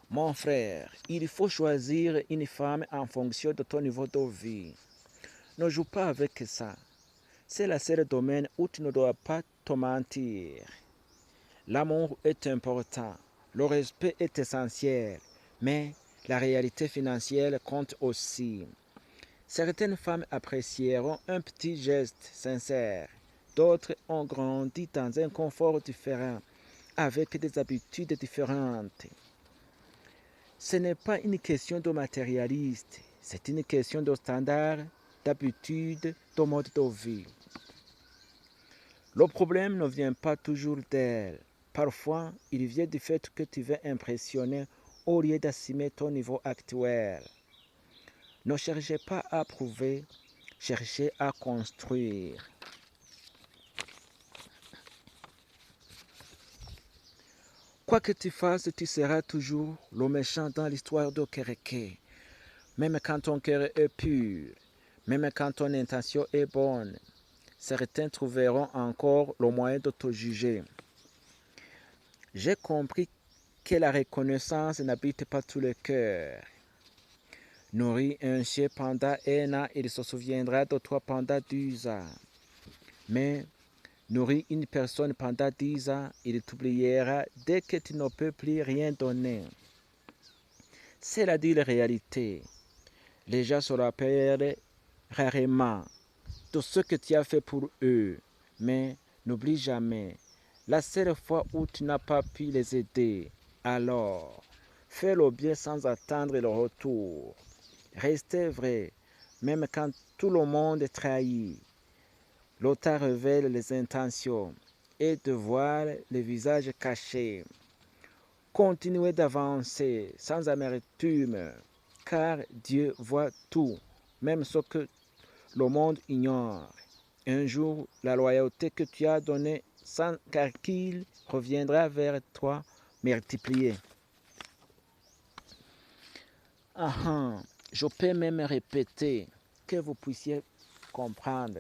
Mon frère, il faut choisir une femme en fonction de ton niveau de vie. Ne joue pas avec ça. C'est le seul domaine où tu ne dois pas te mentir. L'amour est important, le respect est essentiel, mais la réalité financière compte aussi. Certaines femmes apprécieront un petit geste sincère, d'autres ont grandi dans un confort différent, avec des habitudes différentes. Ce n'est pas une question de matérialiste, c'est une question de standard, d'habitude, de mode de vie. Le problème ne vient pas toujours d'elle. Parfois, il vient du fait que tu veux impressionner au lieu d'assumer ton niveau actuel. Ne cherchez pas à prouver, cherchez à construire. Quoi que tu fasses, tu seras toujours le méchant dans l'histoire de Kéréké. Même quand ton cœur est pur, même quand ton intention est bonne, certains trouveront encore le moyen de te juger. J'ai compris que la reconnaissance n'habite pas tout le cœur. Nourris un chien pendant 1 an, il se souviendra de toi pendant 10 ans. Mais nourris une personne pendant 10 ans, il t'oubliera dès que tu ne peux plus rien donner. C'est la dure réalité. Les gens se rappellent rarement de ce que tu as fait pour eux. Mais n'oublie jamais, la seule fois où tu n'as pas pu les aider, alors fais le bien sans attendre le retour. Restez vrai, même quand tout le monde est trahi. L'auteur révèle les intentions et dévoile les visages cachés. Continuez d'avancer sans amertume, car Dieu voit tout, même ce que le monde ignore. Un jour, la loyauté que tu as donnée sans calcul reviendra vers toi multipliée. Je peux même répéter que vous puissiez comprendre.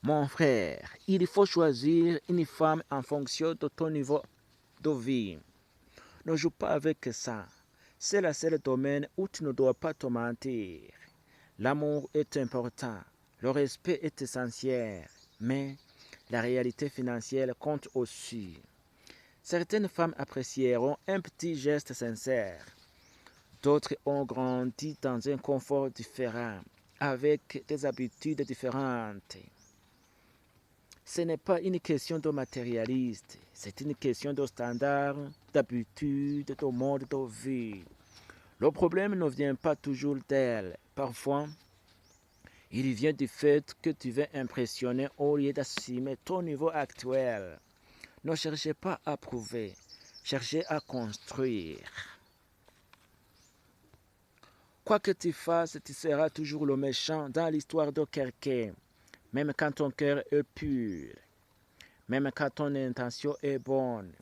Mon frère, il faut choisir une femme en fonction de ton niveau de vie. Ne joue pas avec ça. C'est le seul domaine où tu ne dois pas te mentir. L'amour est important, le respect est essentiel, mais la réalité financière compte aussi. Certaines femmes apprécieront un petit geste sincère. D'autres ont grandi dans un confort différent, avec des habitudes différentes. Ce n'est pas une question de matérialiste, c'est une question de standard, d'habitude, de mode de vie. Le problème ne vient pas toujours d'elle. Parfois, il vient du fait que tu veux impressionner au lieu d'assumer ton niveau actuel. Ne cherchez pas à prouver, cherchez à construire. Quoi que tu fasses, tu seras toujours le méchant dans l'histoire de quelqu'un, même quand ton cœur est pur, même quand ton intention est bonne.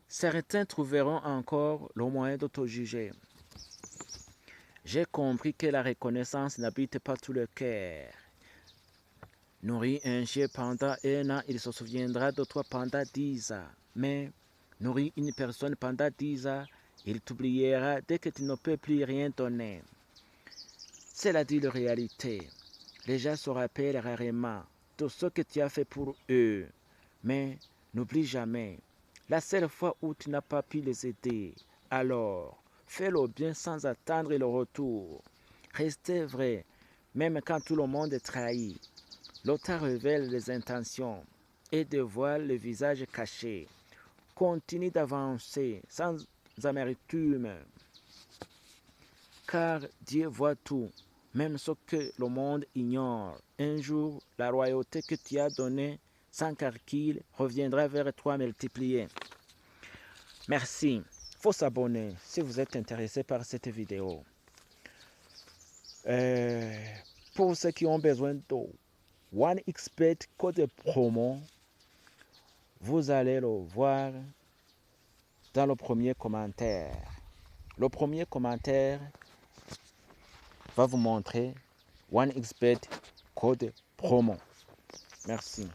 Certains trouveront encore le moyen de te juger. J'ai compris que la reconnaissance n'habite pas tout le cœur. Nourris un chien pendant 1 an, il se souviendra de toi pendant 10 ans. Mais nourris une personne pendant 10 ans, il t'oubliera dès que tu ne peux plus rien donner. C'est la dure réalité. Les gens se rappellent rarement de ce que tu as fait pour eux. Mais n'oublie jamais, la seule fois où tu n'as pas pu les aider, alors fais le bien sans attendre le retour. Restez vrai, même quand tout le monde est trahi. L'auteur révèle les intentions et dévoile le visage caché. Continue d'avancer sans amertume, car Dieu voit tout, même ce que le monde ignore. Un jour, la royauté que tu as donnée sans calcul reviendra vers toi multipliée. Merci. Il faut s'abonner si vous êtes intéressé par cette vidéo. Pour ceux qui ont besoin de OneXBet code promo, vous allez le voir dans le premier commentaire. Le premier commentaire va vous montrer OneXBet code promo. Merci.